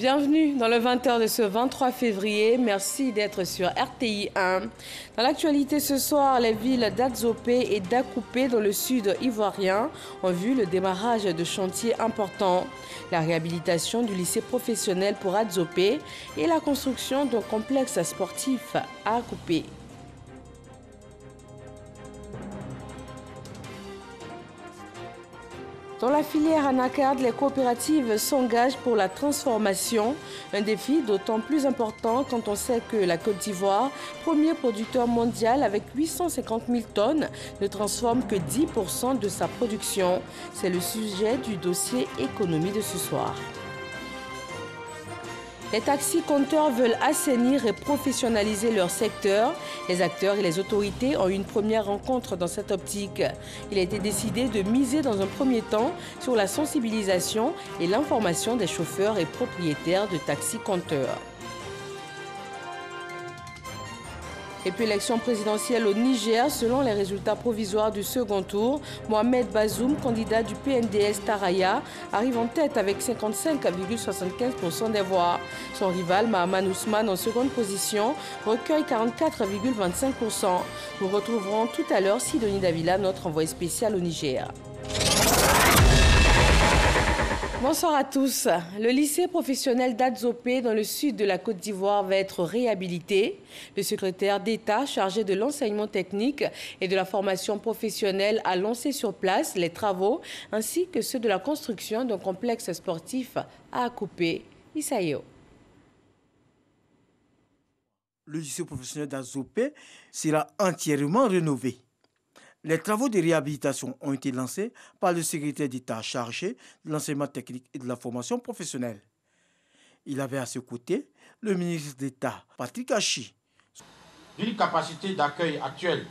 Bienvenue dans le 20h de ce 23 février. Merci d'être sur RTI 1. Dans l'actualité ce soir, les villes d'Adzopé et d'Akoupé dans le sud ivoirien ont vu le démarrage de chantiers importants. La réhabilitation du lycée professionnel pour Adzopé et la construction d'un complexe sportif à Akoupé. Dans la filière anacarde, les coopératives s'engagent pour la transformation, un défi d'autant plus important quand on sait que la Côte d'Ivoire, premier producteur mondial avec 850 000 tonnes, ne transforme que 10% de sa production. C'est le sujet du dossier économie de ce soir. Les taxis-compteurs veulent assainir et professionnaliser leur secteur. Les acteurs et les autorités ont eu une première rencontre dans cette optique. Il a été décidé de miser dans un premier temps sur la sensibilisation et l'information des chauffeurs et propriétaires de taxis-compteurs. Et puis l'élection présidentielle au Niger, selon les résultats provisoires du second tour, Mohamed Bazoum, candidat du PNDS Taraya, arrive en tête avec 55,75% des voix. Son rival, Mahaman Ousmane, en seconde position, recueille 44,25%. Nous retrouverons tout à l'heure Sidonie Davila, notre envoyé spécial au Niger. Bonsoir à tous. Le lycée professionnel d'Adzopé dans le sud de la Côte d'Ivoire va être réhabilité. Le secrétaire d'État chargé de l'enseignement technique et de la formation professionnelle a lancé sur place les travaux ainsi que ceux de la construction d'un complexe sportif à Akoupé. Isaïo. Le lycée professionnel d'Adzopé sera entièrement rénové. Les travaux de réhabilitation ont été lancés par le secrétaire d'État chargé de l'enseignement technique et de la formation professionnelle. Il avait à ses côtés le ministre d'État, Patrick Achi. D'une capacité d'accueil actuelle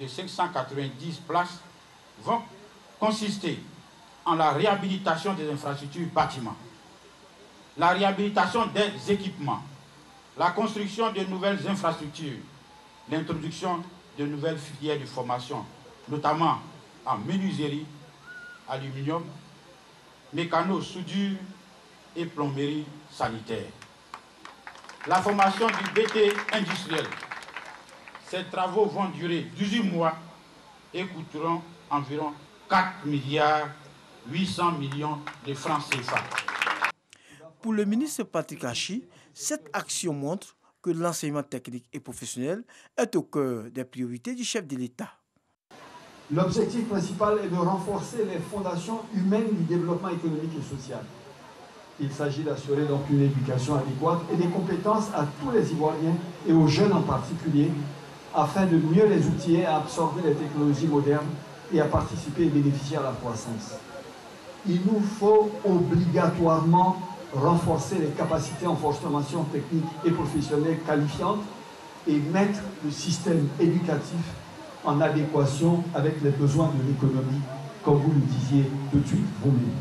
de 590 places vont consister en la réhabilitation des infrastructures bâtiments, la réhabilitation des équipements, la construction de nouvelles infrastructures, l'introduction de nouvelles filières de formation, notamment en menuiserie, aluminium, mécano, soudure et plomberie sanitaire. La formation du BT industriel. Ces travaux vont durer 18 mois et coûteront environ 4 milliards 800 millions de francs CFA. Pour le ministre Patrick Achi, cette action montre que l'enseignement technique et professionnel est au cœur des priorités du chef de l'État. L'objectif principal est de renforcer les fondations humaines du développement économique et social. Il s'agit d'assurer donc une éducation adéquate et des compétences à tous les Ivoiriens et aux jeunes en particulier, afin de mieux les outiller à absorber les technologies modernes et à participer et bénéficier à la croissance. Il nous faut obligatoirement renforcer les capacités en formation technique et professionnelle qualifiante et mettre le système éducatif en adéquation avec les besoins de l'économie, comme vous le disiez tout de suite vous-même.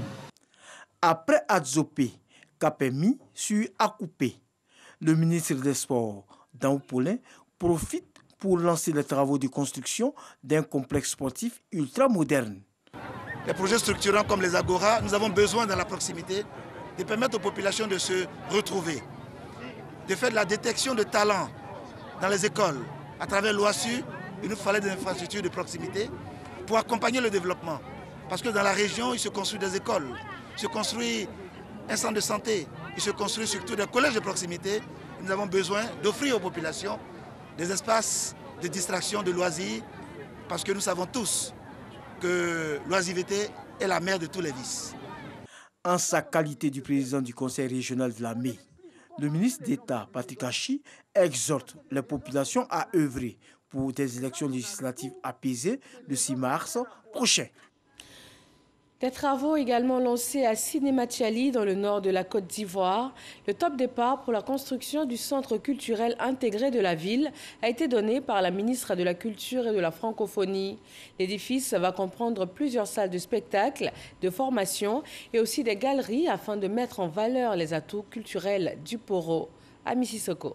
Après Adzopé, Kapemi sur Akoupé, le ministre des Sports, Dan Paulin, profite pour lancer les travaux de construction d'un complexe sportif ultra-moderne. Les projets structurants comme les Agora, nous avons besoin dans la proximité de permettre aux populations de se retrouver, de faire de la détection de talents dans les écoles. À travers l'OASU, il nous fallait des infrastructures de proximité pour accompagner le développement. Parce que dans la région, il se construit des écoles, il se construit un centre de santé, il se construit surtout des collèges de proximité. Nous avons besoin d'offrir aux populations des espaces de distraction, de loisirs, parce que nous savons tous que l'oisiveté est la mère de tous les vices. En sa qualité du président du conseil régional de la ME, le ministre d'État, Patrick Achi, exhorte les populations à œuvrer pour des élections législatives apaisées le 6 mars prochain. Des travaux également lancés à Sinématiali dans le nord de la Côte d'Ivoire. Le top départ pour la construction du centre culturel intégré de la ville a été donné par la ministre de la Culture et de la Francophonie. L'édifice va comprendre plusieurs salles de spectacle, de formation et aussi des galeries afin de mettre en valeur les atouts culturels du Poro. À Mississauga.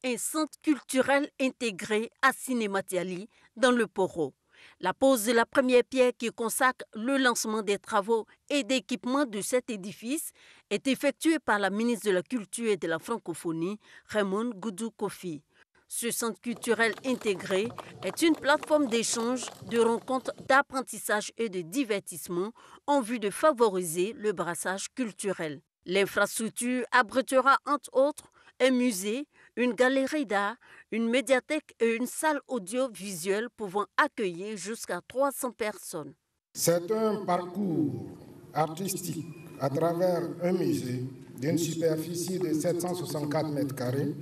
Un centre culturel intégré à Sinématiali dans le Poro. La pose de la première pierre qui consacre le lancement des travaux et d'équipement de cet édifice est effectuée par la ministre de la Culture et de la Francophonie, Raymond Goudou Kofi. Ce centre culturel intégré est une plateforme d'échange, de rencontres, d'apprentissage et de divertissement en vue de favoriser le brassage culturel. L'infrastructure abritera entre autres un musée, une galerie d'art, une médiathèque et une salle audiovisuelle pouvant accueillir jusqu'à 300 personnes. C'est un parcours artistique à travers un musée d'une superficie de 764 mètres carrés,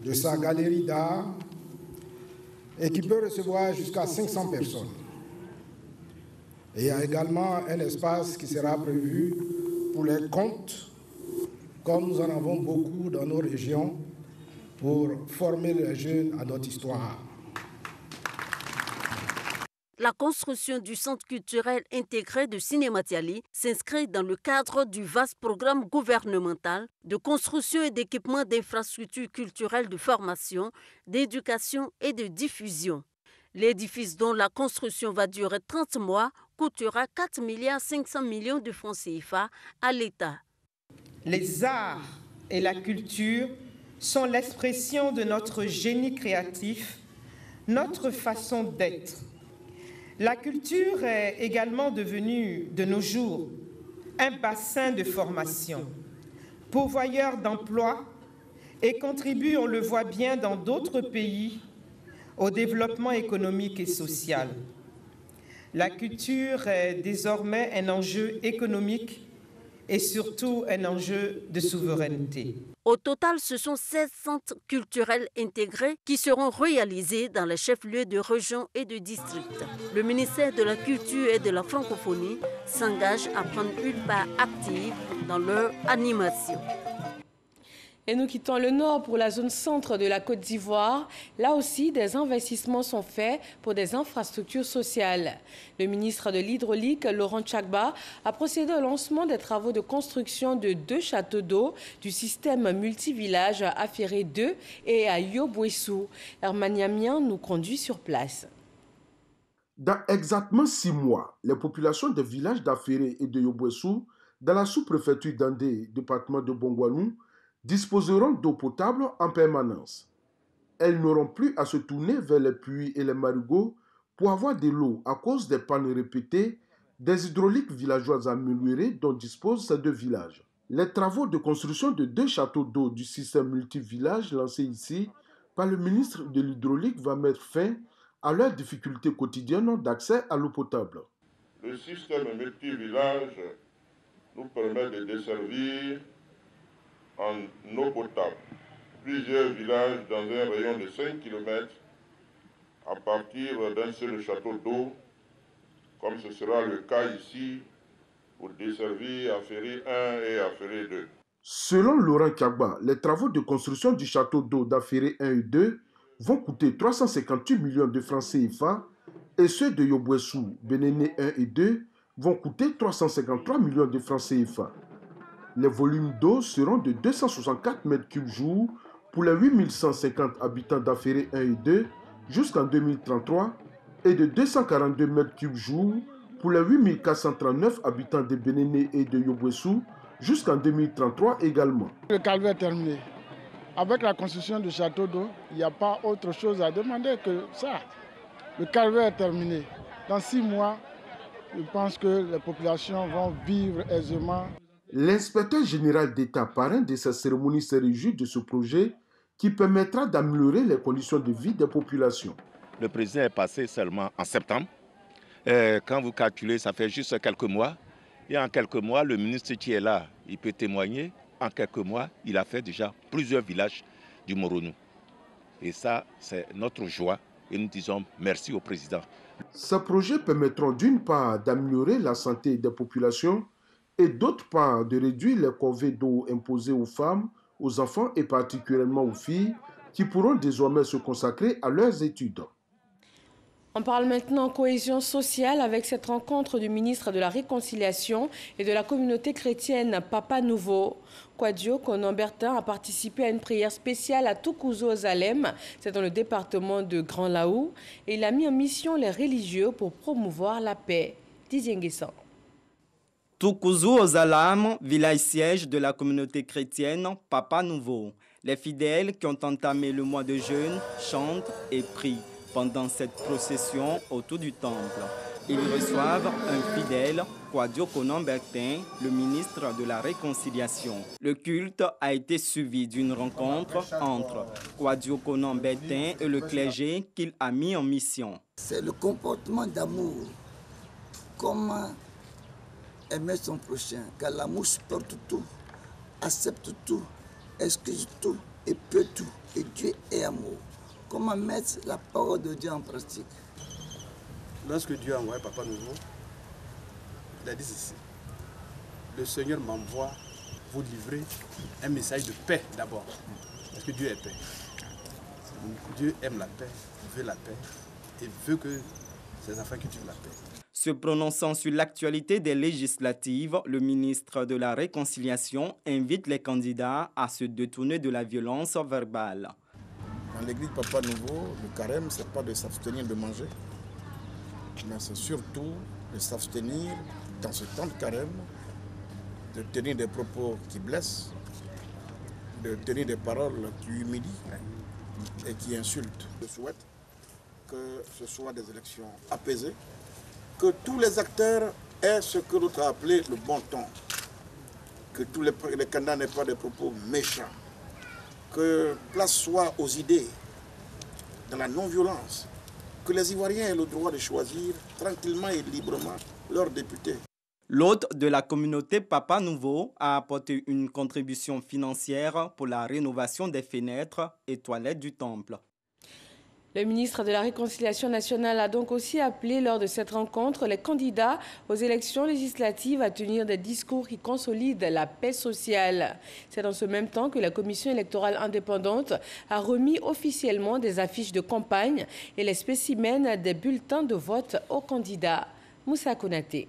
de sa galerie d'art et qui peut recevoir jusqu'à 500 personnes. Et il y a également un espace qui sera prévu pour les contes, comme nous en avons beaucoup dans nos régions, pour former les jeunes à notre histoire. La construction du centre culturel intégré de Cinématiali s'inscrit dans le cadre du vaste programme gouvernemental de construction et d'équipement d'infrastructures culturelles de formation, d'éducation et de diffusion. L'édifice dont la construction va durer 30 mois coûtera 4,5 milliards de francs CFA à l'État. Les arts et la culture sont l'expression de notre génie créatif, notre façon d'être. La culture est également devenue, de nos jours, un bassin de formation, pourvoyeur d'emplois et contribue, on le voit bien dans d'autres pays, au développement économique et social. La culture est désormais un enjeu économique et surtout un enjeu de souveraineté. Au total, ce sont 16 centres culturels intégrés qui seront réalisés dans les chefs-lieux de région et de district. Le ministère de la Culture et de la Francophonie s'engage à prendre une part active dans leur animation. Et nous quittons le nord pour la zone centre de la Côte d'Ivoire. Là aussi, des investissements sont faits pour des infrastructures sociales. Le ministre de l'Hydraulique, Laurent Tchagba, a procédé au lancement des travaux de construction de 2 châteaux d'eau du système multivillage à Aféré 2 et à Yobouessou. Herman Yamian nous conduit sur place. Dans exactement 6 mois, les populations des villages d'Aféré et de Yobouessou, dans la sous-préfecture d'Andé, département de Bongouanou, disposeront d'eau potable en permanence. Elles n'auront plus à se tourner vers les puits et les marigots pour avoir de l'eau à cause des pannes répétées des hydrauliques villageoises améliorées dont disposent ces 2 villages. Les travaux de construction de 2 châteaux d'eau du système multivillage lancés ici par le ministre de l'Hydraulique va mettre fin à leurs difficultés quotidiennes d'accès à l'eau potable. Le système multivillage nous permet de desservir en eau potable plusieurs villages dans un rayon de 5 km à partir d'un seul château d'eau, comme ce sera le cas ici pour desservir Aféré 1 et Aféré 2. Selon Laurent Tchagba, les travaux de construction du château d'eau d'Aféré 1 et 2 vont coûter 358 millions de francs CFA et ceux de Yobouessou, Bénéné 1 et 2 vont coûter 353 millions de francs CFA. Les volumes d'eau seront de 264 m3 jour pour les 8150 habitants d'Aféré 1 et 2 jusqu'en 2033 et de 242 m3 jour pour les 8439 habitants de Bénéné et de Yobouessou jusqu'en 2033 également. Le calvaire est terminé. Avec la construction du château d'eau, il n'y a pas autre chose à demander que ça. Le calvaire est terminé. Dans 6 mois, je pense que les populations vont vivre aisément. L'inspecteur général d'État parrain de cette cérémonie se réjouit de ce projet qui permettra d'améliorer les conditions de vie des populations. Le président est passé seulement en septembre. Quand vous calculez, ça fait juste quelques mois. Et en quelques mois, le ministre qui est là, il peut témoigner. En quelques mois, il a fait déjà plusieurs villages du Moronou. Et ça, c'est notre joie. Et nous disons merci au président. Ces projets permettront d'une part d'améliorer la santé des populations et d'autre part de réduire les corvées d'eau imposées aux femmes, aux enfants et particulièrement aux filles qui pourront désormais se consacrer à leurs études. On parle maintenant cohésion sociale avec cette rencontre du ministre de la Réconciliation et de la communauté chrétienne Papa Nouveau. Kwadio Konon-Bertin a participé à une prière spéciale à Tukuzo Zalem, c'est dans le département de Grand Laou, et il a mis en mission les religieux pour promouvoir la paix. Didier Nguessan. Tukuzo Zalem, village siège de la communauté chrétienne Papa Nouveau. Les fidèles qui ont entamé le mois de jeûne chantent et prient pendant cette procession autour du temple. Ils reçoivent un fidèle, Kwadio Konon-Bertin, le ministre de la Réconciliation. Le culte a été suivi d'une rencontre entre Kwadio Konon-Bertin et le clergé qu'il a mis en mission. C'est le comportement d'amour. Comment aimer son prochain, car l'amour supporte tout, accepte tout, excuse tout et peut tout. Et Dieu est amour. Comment mettre la parole de Dieu en pratique? Lorsque Dieu a envoyé Papa Nouveau, il a dit ceci: le Seigneur m'envoie vous livrer un message de paix d'abord, parce que Dieu est paix. Dieu aime la paix, veut la paix et veut que ses enfants cultivent la paix. Se prononçant sur l'actualité des législatives, le ministre de la Réconciliation invite les candidats à se détourner de la violence verbale. Dans l'église Papa Nouveau, le carême, ce n'est pas de s'abstenir de manger, mais c'est surtout de s'abstenir dans ce temps de carême, de tenir des propos qui blessent, de tenir des paroles qui humilient et qui insultent. Je souhaite que ce soit des élections apaisées, que tous les acteurs aient ce que l'autre a appelé le bon ton, que tous les candidats n'aient pas des propos méchants, que place soit aux idées, dans la non-violence, que les Ivoiriens aient le droit de choisir tranquillement et librement leurs députés. L'hôte de la communauté Papa Nouveau a apporté une contribution financière pour la rénovation des fenêtres et toilettes du temple. Le ministre de la Réconciliation nationale a donc aussi appelé lors de cette rencontre les candidats aux élections législatives à tenir des discours qui consolident la paix sociale. C'est dans ce même temps que la commission électorale indépendante a remis officiellement des affiches de campagne et les spécimens des bulletins de vote aux candidats. Moussa Konaté.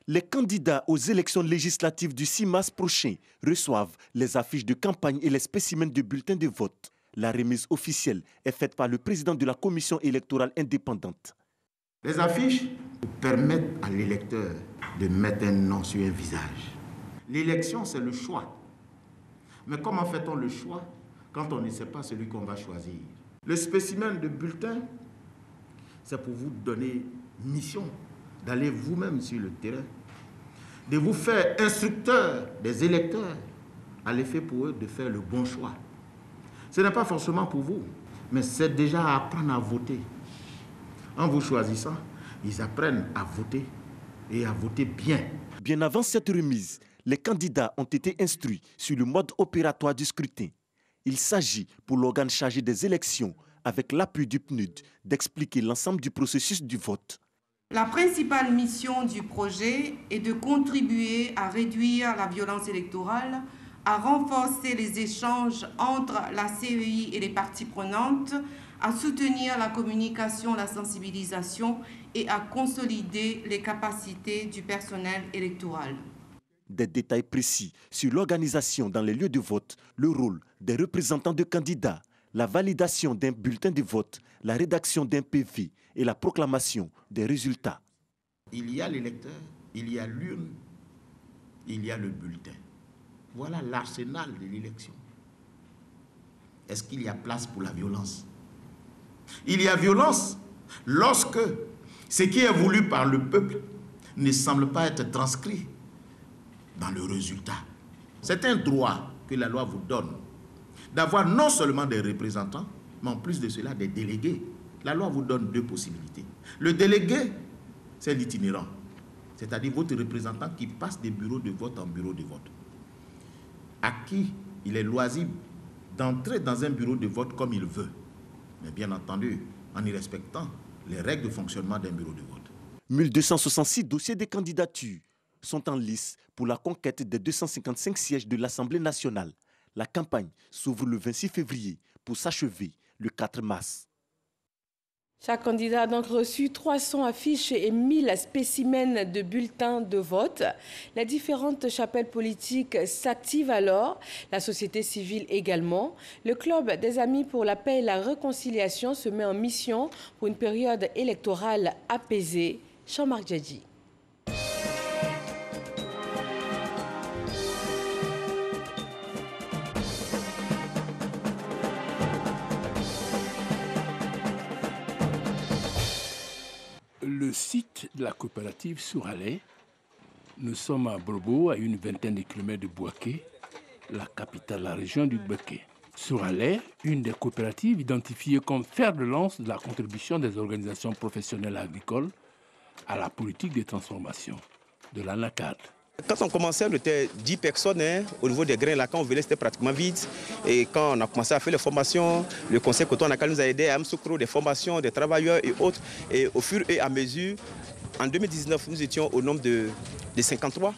Les candidats aux élections législatives du 6 mars prochain reçoivent les affiches de campagne et les spécimens de bulletins de vote. La remise officielle est faite par le président de la commission électorale indépendante. Les affiches permettent à l'électeur de mettre un nom sur un visage. L'élection, c'est le choix. Mais comment fait-on le choix quand on ne sait pas celui qu'on va choisir? Le spécimen de bulletin, c'est pour vous donner mission d'aller vous-même sur le terrain, de vous faire instructeur des électeurs, à l'effet pour eux de faire le bon choix. Ce n'est pas forcément pour vous, mais c'est déjà à apprendre à voter. En vous choisissant, ils apprennent à voter et à voter bien. Bien avant cette remise, les candidats ont été instruits sur le mode opératoire du scrutin. Il s'agit pour l'organe chargé des élections, avec l'appui du PNUD, d'expliquer l'ensemble du processus du vote. La principale mission du projet est de contribuer à réduire la violence électorale, à renforcer les échanges entre la CEI et les parties prenantes, à soutenir la communication, la sensibilisation et à consolider les capacités du personnel électoral. Des détails précis sur l'organisation dans les lieux de vote, le rôle des représentants de candidats, la validation d'un bulletin de vote, la rédaction d'un PV et la proclamation des résultats. Il y a l'électeur, il y a l'urne, il y a le bulletin. Voilà l'arsenal de l'élection. Est-ce qu'il y a place pour la violence? Il y a violence lorsque ce qui est voulu par le peuple ne semble pas être transcrit dans le résultat. C'est un droit que la loi vous donne d'avoir non seulement des représentants, mais en plus de cela des délégués. La loi vous donne deux possibilités. Le délégué, c'est l'itinérant, c'est-à-dire votre représentant qui passe des bureaux de vote en bureau de vote, à qui il est loisible d'entrer dans un bureau de vote comme il veut, mais bien entendu en y respectant les règles de fonctionnement d'un bureau de vote. 1266 dossiers de candidature sont en lice pour la conquête des 255 sièges de l'Assemblée nationale. La campagne s'ouvre le 26 février pour s'achever le 4 mars. Chaque candidat a donc reçu 300 affiches et 1000 spécimens de bulletins de vote. Les différentes chapelles politiques s'activent alors, la société civile également. Le Club des Amis pour la paix et la réconciliation se met en mission pour une période électorale apaisée. Jean-Marc Djadji. Le site de la coopérative Souralais, nous sommes à Brobo, à une vingtaine de kilomètres de Bouaké, la capitale de la région du Bouaké. Souralais, une des coopératives identifiées comme fer de lance de la contribution des organisations professionnelles agricoles à la politique de transformation de l'ANACAD. Quand on commençait, on était 10 personnes au niveau des grains. Là, quand on venait, c'était pratiquement vide. Et quand on a commencé à faire les formations, le conseil Coton Anacal nous a aidé à Msoukro, des formations, des travailleurs et autres. Et au fur et à mesure, en 2019, nous étions au nombre de 53.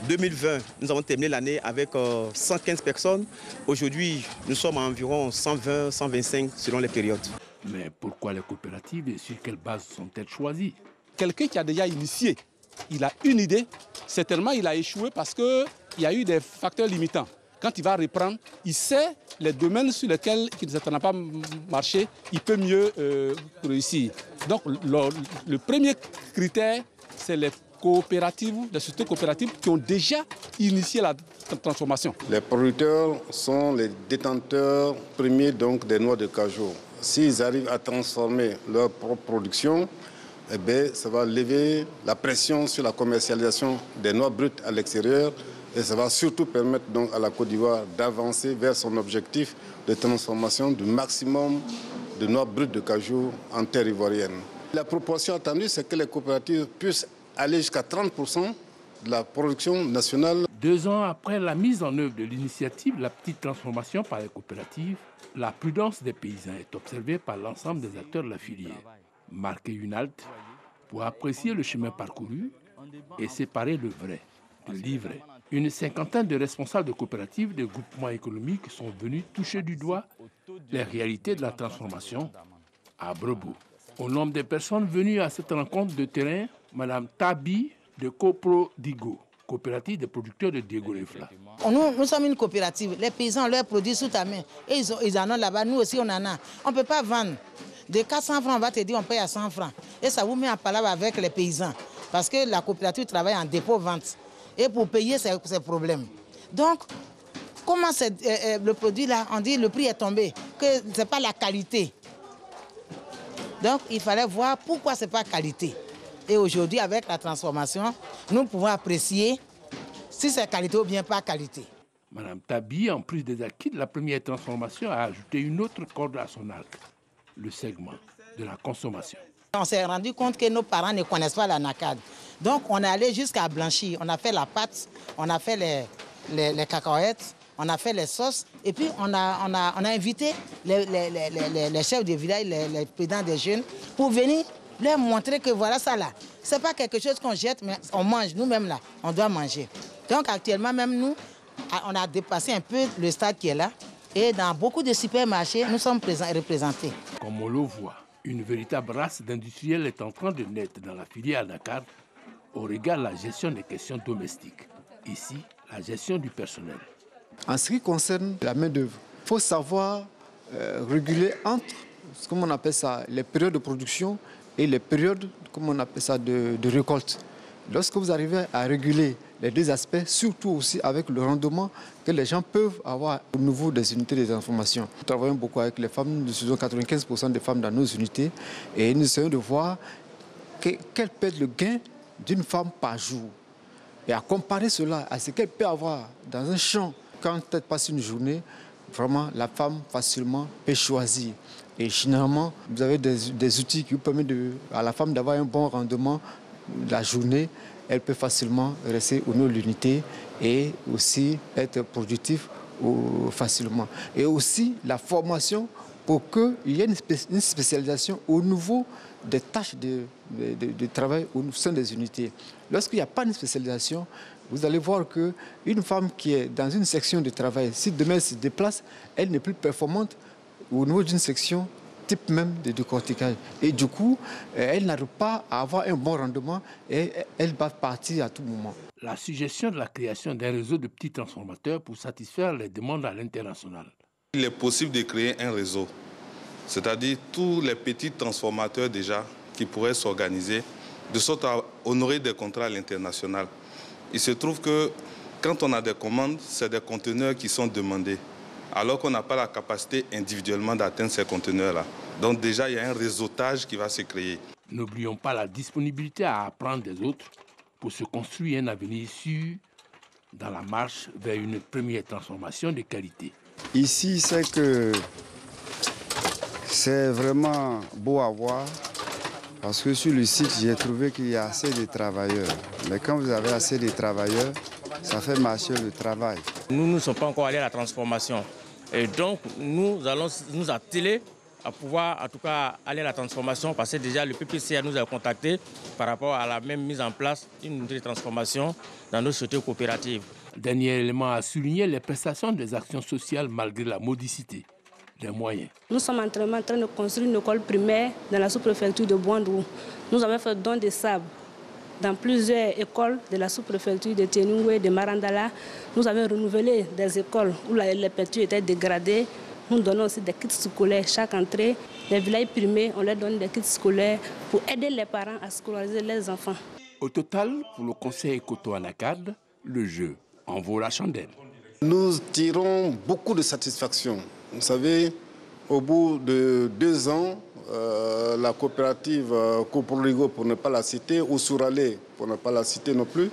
2020, nous avons terminé l'année avec 115 personnes. Aujourd'hui, nous sommes à environ 120, 125 selon les périodes. Mais pourquoi les coopératives et sur quelle base sont-elles choisies? Quelqu'un qui a déjà initié, il a une idée, certainement il a échoué parce qu'il y a eu des facteurs limitants. Quand il va reprendre, il sait les domaines sur lesquels ça n'a pas marché, il peut mieux réussir. Donc le premier critère, c'est les coopératives, les sociétés coopératives qui ont déjà initié la transformation. Les producteurs sont les détenteurs premiers donc, des noix de cajou. S'ils arrivent à transformer leur propre production, eh bien, ça va lever la pression sur la commercialisation des noix brutes à l'extérieur et ça va surtout permettre donc à la Côte d'Ivoire d'avancer vers son objectif de transformation du maximum de noix brutes de cajou en terre ivoirienne. La proportion attendue, c'est que les coopératives puissent aller jusqu'à 30% de la production nationale. 2 ans après la mise en œuvre de l'initiative La Petite Transformation par les coopératives, la prudence des paysans est observée par l'ensemble des acteurs de la filière. Marquer une halte pour apprécier le chemin parcouru et séparer le vrai de l'ivraie. Une cinquantaine de responsables de coopératives, de groupements économiques sont venus toucher du doigt les réalités de la transformation à Brobo. Au nombre des personnes venues à cette rencontre de terrain, Mme Tabi de Copro Digo, coopérative des producteurs de Diego Refla. Nous sommes une coopérative, les paysans leur produisent sous ta main et ils en ont là-bas, nous aussi on en a. On ne peut pas vendre. De 400 francs, on va te dire on paye à 100 francs. Et ça vous met en palabre avec les paysans. Parce que la coopérative travaille en dépôt-vente. Et pour payer, c'est problème. Donc, comment le produit là, on dit le prix est tombé, que ce n'est pas la qualité. Donc, il fallait voir pourquoi ce n'est pas qualité. Et aujourd'hui, avec la transformation, nous pouvons apprécier si c'est qualité ou bien pas qualité. Mme Tabi, en plus des acquis de la première transformation, a ajouté une autre corde à son arc. Le segment de la consommation. On s'est rendu compte que nos parents ne connaissent pas la NACAD. Donc on est allé jusqu'à blanchir. On a fait la pâte, on a fait les cacahuètes, on a fait les sauces. Et puis on a invité les chefs de village, les présidents des jeunes, pour venir leur montrer que voilà ça là. Ce n'est pas quelque chose qu'on jette, mais on mange. Nous-mêmes là, on doit manger. Donc actuellement même nous, on a dépassé un peu le stade qui est là. Et dans beaucoup de supermarchés, nous sommes représentés. Comme on le voit, une véritable race d'industriels est en train de naître dans la filière ANACAD au regard de la gestion des questions domestiques. Ici, la gestion du personnel. En ce qui concerne la main-d'œuvre, il faut savoir réguler entre, comme on appelle ça, les périodes de production et les périodes, comme on appelle ça, de récolte. Lorsque vous arrivez à réguler les deux aspects, surtout aussi avec le rendement que les gens peuvent avoir au niveau des unités de transformation. Nous travaillons beaucoup avec les femmes, nous faisons 95% des femmes dans nos unités et nous essayons de voir quel peut être le gain d'une femme par jour. Et à comparer cela à ce qu'elle peut avoir dans un champ, quand elle passe une journée, vraiment la femme facilement peut choisir. Et généralement, vous avez des outils qui vous permettent à la femme d'avoir un bon rendement la journée. Elle peut facilement rester au niveau de l'unité et aussi être productif facilement. Et aussi la formation pour qu'il y ait une spécialisation au niveau des tâches de travail au sein des unités. Lorsqu'il n'y a pas de spécialisation, vous allez voir qu'une femme qui est dans une section de travail, si demain elle se déplace, elle n'est plus performante au niveau d'une section type même de décortiquage. Et du coup, elle n'arrive pas à avoir un bon rendement et elle va partir à tout moment. La suggestion de la création d'un réseau de petits transformateurs pour satisfaire les demandes à l'international. Il est possible de créer un réseau, c'est-à-dire tous les petits transformateurs déjà qui pourraient s'organiser de sorte à honorer des contrats à l'international. Il se trouve que quand on a des commandes, c'est des conteneurs qui sont demandés, alors qu'on n'a pas la capacité individuellement d'atteindre ces conteneurs-là. Donc déjà, il y a un réseautage qui va se créer. N'oublions pas la disponibilité à apprendre des autres pour se construire un avenir sûr dans la marche vers une première transformation de qualité. Ici, c'est vraiment beau à voir parce que sur le site, j'ai trouvé qu'il y a assez de travailleurs. Mais quand vous avez assez de travailleurs, ça fait marcher le travail. Nous ne sommes pas encore allés à la transformation. Et donc, nous allons nous atteler à pouvoir, en tout cas, aller à la transformation parce que déjà, le PPCA nous a contactés par rapport à la même mise en place d'une unité de transformation dans nos sociétés coopératives. Dernier élément à souligner, les prestations des actions sociales malgré la modicité des moyens. Nous sommes en train de construire une école primaire dans la sous-préfecture de Bouandou. Nous avons fait don de sable dans plusieurs écoles de la sous-préfecture de Ténoué, de Marandala. Nous avons renouvelé des écoles où les peintures étaient dégradées. Nous donnons aussi des kits scolaires chaque entrée. Les villages primés, on leur donne des kits scolaires pour aider les parents à scolariser leurs enfants. Au total, pour le conseil Koto-Anakad, le jeu en vaut la chandelle. Nous tirons beaucoup de satisfaction. Vous savez, au bout de 2 ans, la coopérative Coproligo, pour ne pas la citer, ou Souralé, pour ne pas la citer non plus,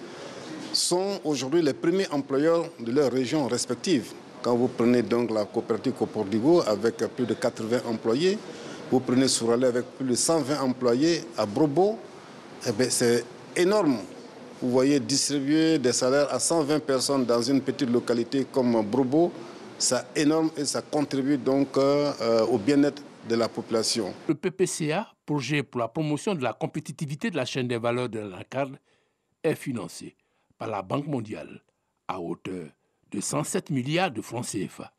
sont aujourd'hui les premiers employeurs de leurs régions respectives. Quand vous prenez donc la coopérative Coproligo avec plus de 80 employés, vous prenez Souralé avec plus de 120 employés à Brobo, eh bien, c'est énorme. Vous voyez, distribuer des salaires à 120 personnes dans une petite localité comme Brobo, c'est énorme et ça contribue donc au bien-être de la population. Le PPCA, projet pour la promotion de la compétitivité de la chaîne des valeurs de l'ANACAD, est financé par la Banque mondiale à hauteur de 107 milliards de francs CFA.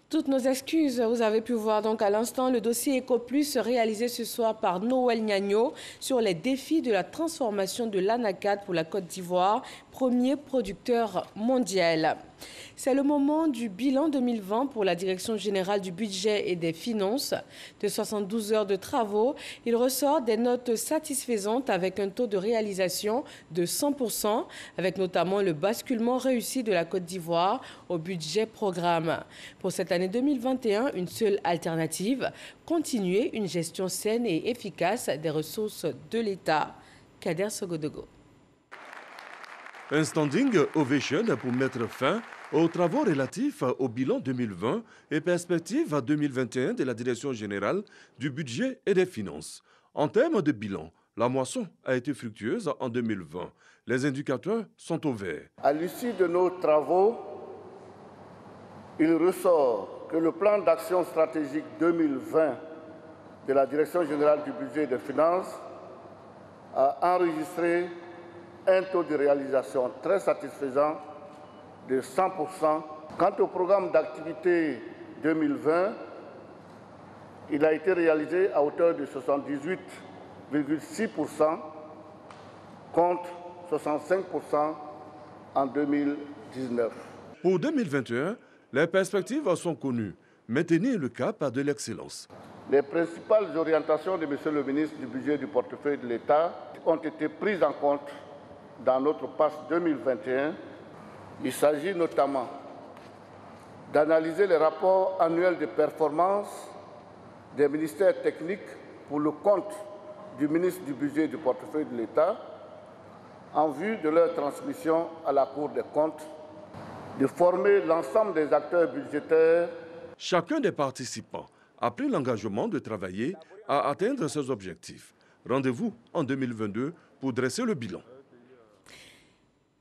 Toutes nos excuses, vous avez pu voir donc à l'instant le dossier EcoPlus réalisé ce soir par Noël Gnagno sur les défis de la transformation de l'ANACAD pour la Côte d'Ivoire, premier producteur mondial. C'est le moment du bilan 2020 pour la Direction générale du budget et des finances. De 72 heures de travaux, il ressort des notes satisfaisantes avec un taux de réalisation de 100%, avec notamment le basculement réussi de la Côte d'Ivoire au budget programme. Pour cette année 2021, une seule alternative, continuer une gestion saine et efficace des ressources de l'État. Kader Sogodogo. Un standing ovation pour mettre fin aux travaux relatifs au bilan 2020 et perspectives à 2021 de la Direction générale du budget et des finances. En termes de bilan, la moisson a été fructueuse en 2020. Les indicateurs sont au vert. À l'issue de nos travaux, il ressort que le plan d'action stratégique 2020 de la Direction générale du budget et des finances a enregistré un taux de réalisation très satisfaisant de 100%. Quant au programme d'activité 2020, il a été réalisé à hauteur de 78,6% contre 65% en 2019. Pour 2021, les perspectives sont connues. Maintenir le cap de l'excellence. Les principales orientations de M. le ministre du Budget et du portefeuille de l'État ont été prises en compte dans notre PAS 2021. Il s'agit notamment d'analyser les rapports annuels de performance des ministères techniques pour le compte du ministre du Budget et du portefeuille de l'État en vue de leur transmission à la Cour des comptes, de former l'ensemble des acteurs budgétaires. Chacun des participants a pris l'engagement de travailler à atteindre ses objectifs. Rendez-vous en 2022 pour dresser le bilan.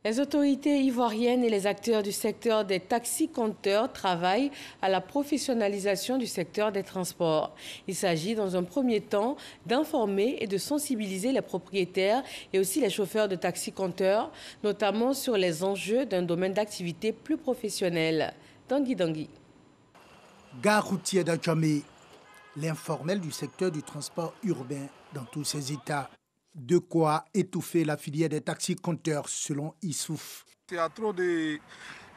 Les autorités ivoiriennes et les acteurs du secteur des taxis-compteurs travaillent à la professionnalisation du secteur des transports. Il s'agit dans un premier temps d'informer et de sensibiliser les propriétaires et aussi les chauffeurs de taxis-compteurs, notamment sur les enjeux d'un domaine d'activité plus professionnel. Dangui Dangui. Gare routière d'Adjamé. l'informel du secteur du transport urbain dans tous ses états. De quoi étouffer la filière des taxis-compteurs, selon Issouf. Il y a trop de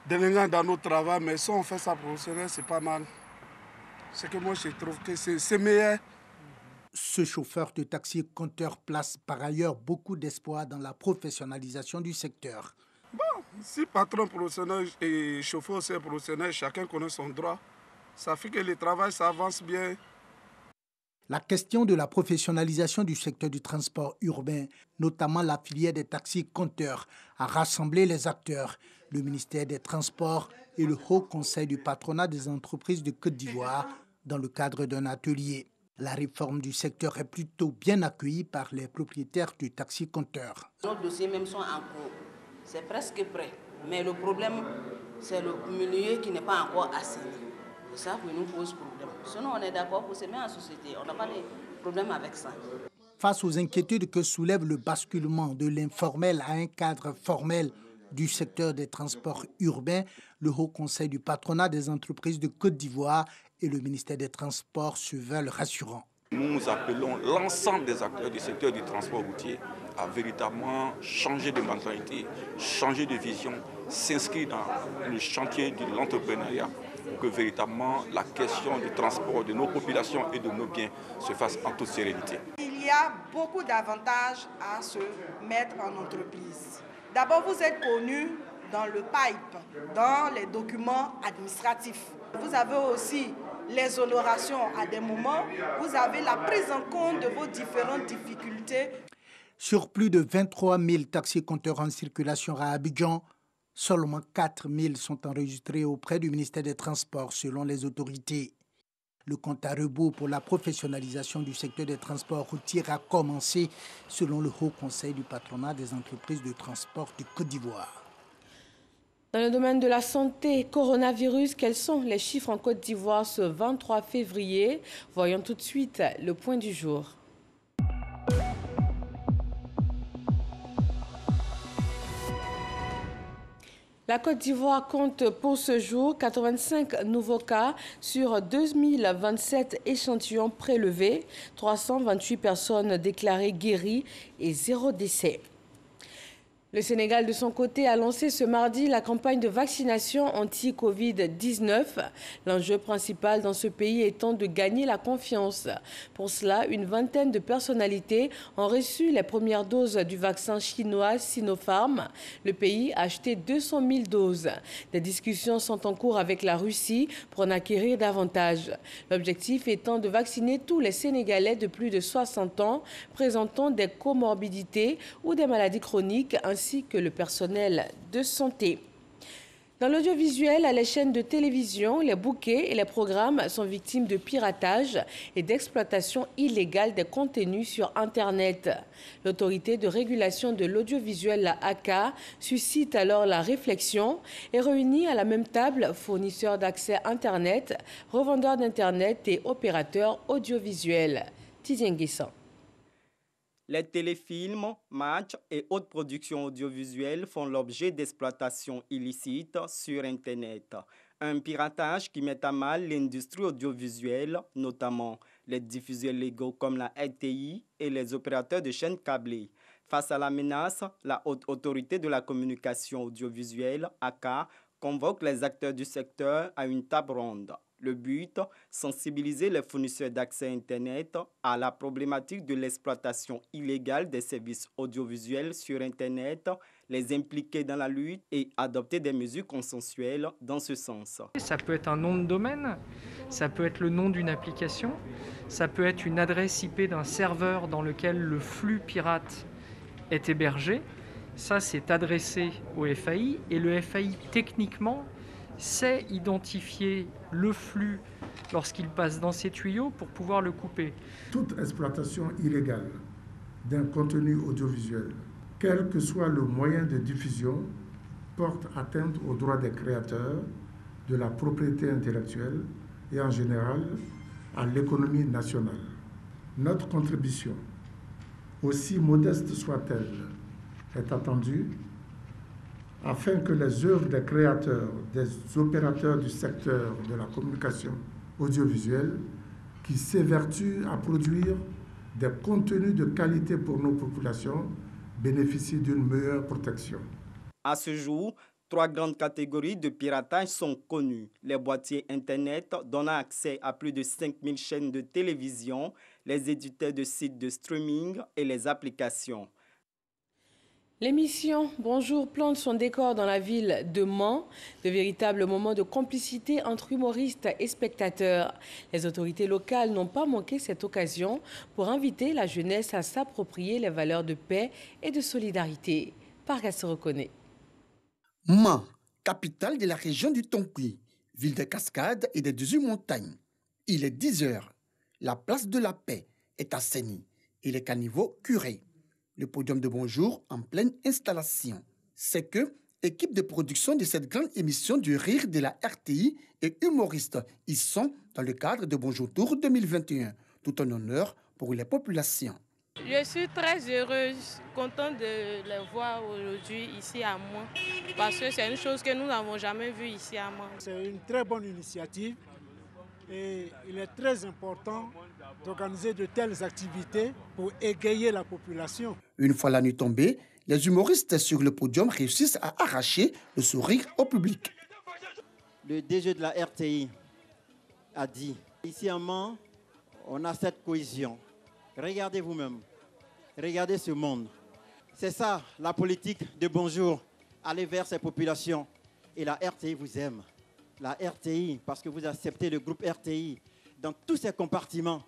délinquants dans notre travail, mais si on fait ça professionnel, c'est pas mal. C'est que moi, je trouve que c'est meilleur. Ce chauffeur de taxi-compteur place par ailleurs beaucoup d'espoir dans la professionnalisation du secteur. Bon, si patron professionnel et chauffeur aussi professionnel, chacun connaît son droit. Ça fait que le travail, ça avance bien. La question de la professionnalisation du secteur du transport urbain, notamment la filière des taxis-compteurs, a rassemblé les acteurs, le ministère des Transports et le Haut Conseil du patronat des entreprises de Côte d'Ivoire dans le cadre d'un atelier. La réforme du secteur est plutôt bien accueillie par les propriétaires du taxi-compteur. Nos dossiers même sont en cours. C'est presque prêt. Mais le problème, c'est le milieu qui n'est pas encore assaini. C'est ça qui nous pose problème. Sinon, on est d'accord pour se mettre en société. On n'a pas de problème avec ça. Face aux inquiétudes que soulève le basculement de l'informel à un cadre formel du secteur des transports urbains, le Haut Conseil du patronat des entreprises de Côte d'Ivoire et le ministère des Transports se veulent rassurants. Nous appelons l'ensemble des acteurs du secteur du transport routier à véritablement changer de mentalité, changer de vision, s'inscrire dans le chantier de l'entrepreneuriat pour que véritablement la question du transport de nos populations et de nos biens se fasse en toute sérénité. Il y a beaucoup d'avantages à se mettre en entreprise. D'abord, vous êtes connu dans le pipe, dans les documents administratifs. Vous avez aussi les honorations à des moments. Vous avez la prise en compte de vos différentes difficultés. Sur plus de 23 000 taxis-compteurs en circulation à Abidjan, seulement 4 000 sont enregistrés auprès du ministère des Transports selon les autorités. Le compte à rebours pour la professionnalisation du secteur des transports routiers a commencé selon le Haut Conseil du patronat des entreprises de transport de Côte d'Ivoire. Dans le domaine de la santé, coronavirus, quels sont les chiffres en Côte d'Ivoire ce 23 février? Voyons tout de suite le point du jour. La Côte d'Ivoire compte pour ce jour 85 nouveaux cas sur 2027 échantillons prélevés, 328 personnes déclarées guéries et 0 décès. Le Sénégal, de son côté, a lancé ce mardi la campagne de vaccination anti-Covid-19. L'enjeu principal dans ce pays étant de gagner la confiance. Pour cela, une vingtaine de personnalités ont reçu les premières doses du vaccin chinois Sinopharm. Le pays a acheté 200 000 doses. Des discussions sont en cours avec la Russie pour en acquérir davantage. L'objectif étant de vacciner tous les Sénégalais de plus de 60 ans présentant des comorbidités ou des maladies chroniques ainsi que le personnel de santé. Dans l'audiovisuel, à les chaînes de télévision, les bouquets et les programmes sont victimes de piratage et d'exploitation illégale des contenus sur Internet. L'autorité de régulation de l'audiovisuel, la ACA, suscite alors la réflexion et réunit à la même table fournisseurs d'accès Internet, revendeurs d'Internet et opérateurs audiovisuels. Tizienguissan. Les téléfilms, matchs et autres productions audiovisuelles font l'objet d'exploitation illicite sur Internet. Un piratage qui met à mal l'industrie audiovisuelle, notamment les diffuseurs légaux comme la RTI et les opérateurs de chaînes câblées. Face à la menace, la Haute Autorité de la Communication Audiovisuelle, ACA, convoque les acteurs du secteur à une table ronde. Le but, sensibiliser les fournisseurs d'accès Internet à la problématique de l'exploitation illégale des services audiovisuels sur Internet, les impliquer dans la lutte et adopter des mesures consensuelles dans ce sens. Ça peut être un nom de domaine, ça peut être le nom d'une application, ça peut être une adresse IP d'un serveur dans lequel le flux pirate est hébergé. Ça, c'est adressé au FAI et le FAI, techniquement, sait identifier le flux lorsqu'il passe dans ses tuyaux pour pouvoir le couper. Toute exploitation illégale d'un contenu audiovisuel, quel que soit le moyen de diffusion, porte atteinte aux droits des créateurs, de la propriété intellectuelle et en général à l'économie nationale. Notre contribution, aussi modeste soit-elle, est attendue afin que les œuvres des créateurs, des opérateurs du secteur de la communication audiovisuelle qui s'évertue à produire des contenus de qualité pour nos populations bénéficient d'une meilleure protection. À ce jour, 3 grandes catégories de piratage sont connues. Les boîtiers Internet donnant accès à plus de 5000 chaînes de télévision, les éditeurs de sites de streaming et les applications. L'émission Bonjour plante son décor dans la ville de Mans, de véritables moments de complicité entre humoristes et spectateurs. Les autorités locales n'ont pas manqué cette occasion pour inviter la jeunesse à s'approprier les valeurs de paix et de solidarité. Parga se reconnaît. Mans, capitale de la région du Tonkoui, ville des cascades et des 18 montagnes. Il est 10 heures. La place de la paix est assainie et les caniveaux curés. Le podium de Bonjour en pleine installation. C'est que équipe de production de cette grande émission du rire de la RTI et humoristes y sont dans le cadre de Bonjour Tour 2021, tout en honneur pour les populations. Je suis très heureuse, contente de les voir aujourd'hui ici à Mans, parce que c'est une chose que nous n'avons jamais vue ici à Mans. C'est une très bonne initiative et il est très important d'organiser de telles activités pour égayer la population. Une fois la nuit tombée, les humoristes sur le podium réussissent à arracher le sourire au public. Le DG de la RTI a dit, ici à Mans, on a cette cohésion. Regardez vous-même, regardez ce monde. C'est ça la politique de Bonjour, aller vers ces populations. Et la RTI vous aime. La RTI, parce que vous acceptez le groupe RTI dans tous ses compartiments.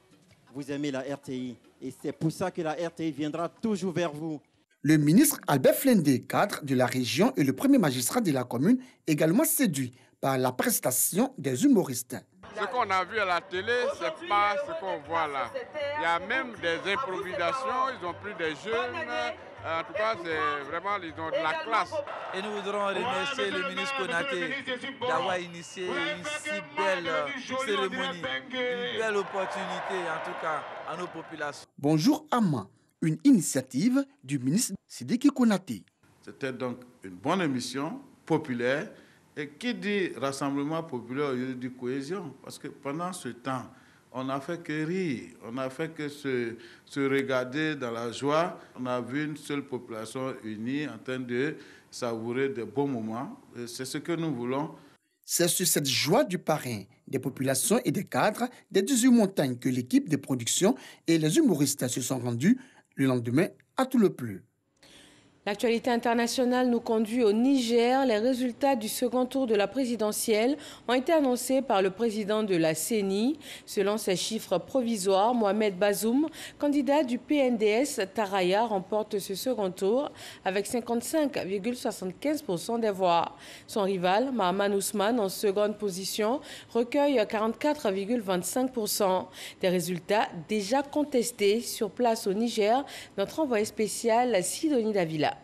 Vous aimez la RTI et c'est pour ça que la RTI viendra toujours vers vous. Le ministre Albert Flendé, cadre de la région et le premier magistrat de la commune, également séduit par la prestation des humoristes. Ce qu'on a vu à la télé, ce n'est pas ce qu'on voit là. Il y a même des improvisations, ils ont pris des jeunes. En tout cas, c'est vraiment, ils ont de la classe. Et nous voudrons remercier le ministre Konaté d'avoir initié une si belle cérémonie, une belle opportunité en tout cas à nos populations. Bonjour à Mans, une initiative du ministre Sidiki Konaté. C'était donc une bonne émission populaire. Et qui dit rassemblement populaire, il dit cohésion. Parce que pendant ce temps, on n'a fait que rire, on n'a fait que se regarder dans la joie. On a vu une seule population unie en train de savourer de bons moments. C'est ce que nous voulons. C'est sur cette joie du parrain, des populations et des cadres des 18 montagnes que l'équipe de production et les humoristes se sont rendus le lendemain à tout le plus. L'actualité internationale nous conduit au Niger. Les résultats du second tour de la présidentielle ont été annoncés par le président de la CENI. Selon ces chiffres provisoires, Mohamed Bazoum, candidat du PNDS Taraya, remporte ce second tour avec 55,75% des voix. Son rival, Mahaman Ousmane, en seconde position, recueille 44,25%. Des résultats déjà contestés sur place au Niger. Notre envoyé spécial, Sidonie Davila.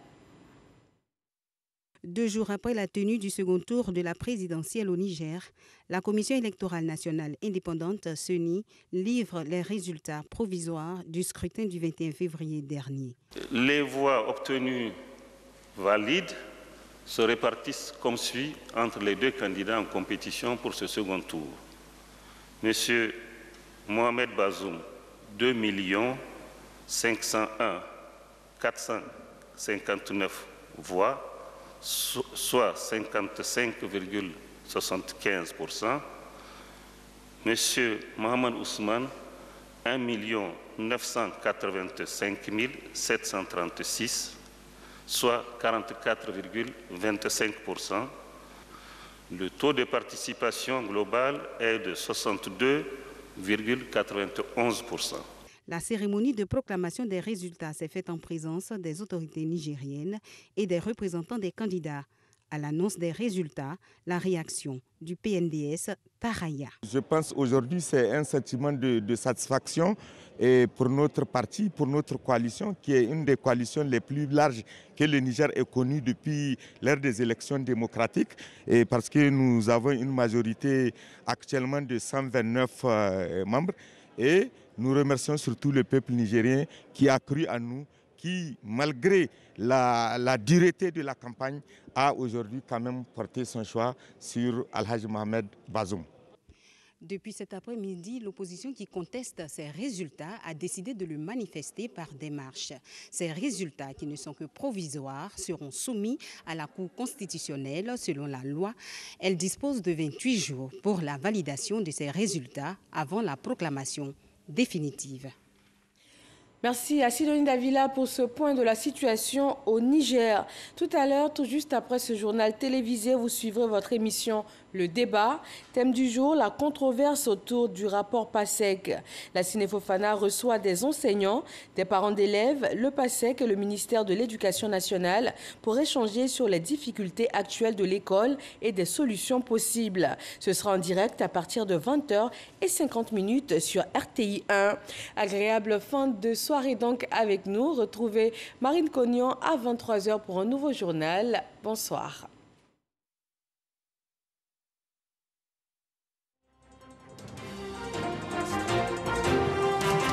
2 jours après la tenue du second tour de la présidentielle au Niger, la Commission électorale nationale indépendante, CENI, livre les résultats provisoires du scrutin du 21 février dernier. Les voix obtenues valides se répartissent comme suit entre les 2 candidats en compétition pour ce second tour. Monsieur Mohamed Bazoum, 2 501 459 voix, soit 55,75%. Monsieur Mohamed Ousmane, 1 985 736, soit 44,25%. Le taux de participation globale est de 62,91%. La cérémonie de proclamation des résultats s'est faite en présence des autorités nigériennes et des représentants des candidats. À l'annonce des résultats, la réaction du PNDS Taraya. Je pense aujourd'hui c'est un sentiment de satisfaction et pour notre parti, pour notre coalition, qui est une des coalitions les plus larges que le Niger ait connue depuis l'ère des élections démocratiques, et parce que nous avons une majorité actuellement de 129 membres. Et nous remercions surtout le peuple nigérien qui a cru en nous, qui, malgré la dureté de la campagne, a aujourd'hui quand même porté son choix sur Al-Hajj Mohamed Bazoum. Depuis cet après-midi, l'opposition qui conteste ces résultats a décidé de le manifester par des marches. Ces résultats, qui ne sont que provisoires, seront soumis à la Cour constitutionnelle selon la loi. Elle dispose de 28 jours pour la validation de ces résultats avant la proclamation définitive. Merci à Sidonie Davila pour ce point de la situation au Niger. Tout à l'heure, tout juste après ce journal télévisé, vous suivrez votre émission Le Débat. Thème du jour, la controverse autour du rapport PASEC. La Ciné-Fofana reçoit des enseignants, des parents d'élèves, le PASEC et le ministère de l'Éducation nationale pour échanger sur les difficultés actuelles de l'école et des solutions possibles. Ce sera en direct à partir de 20h50 sur RTI 1. Agréable fin de soirée donc avec nous. Retrouvez Marine Cognon à 23h pour un nouveau journal. Bonsoir.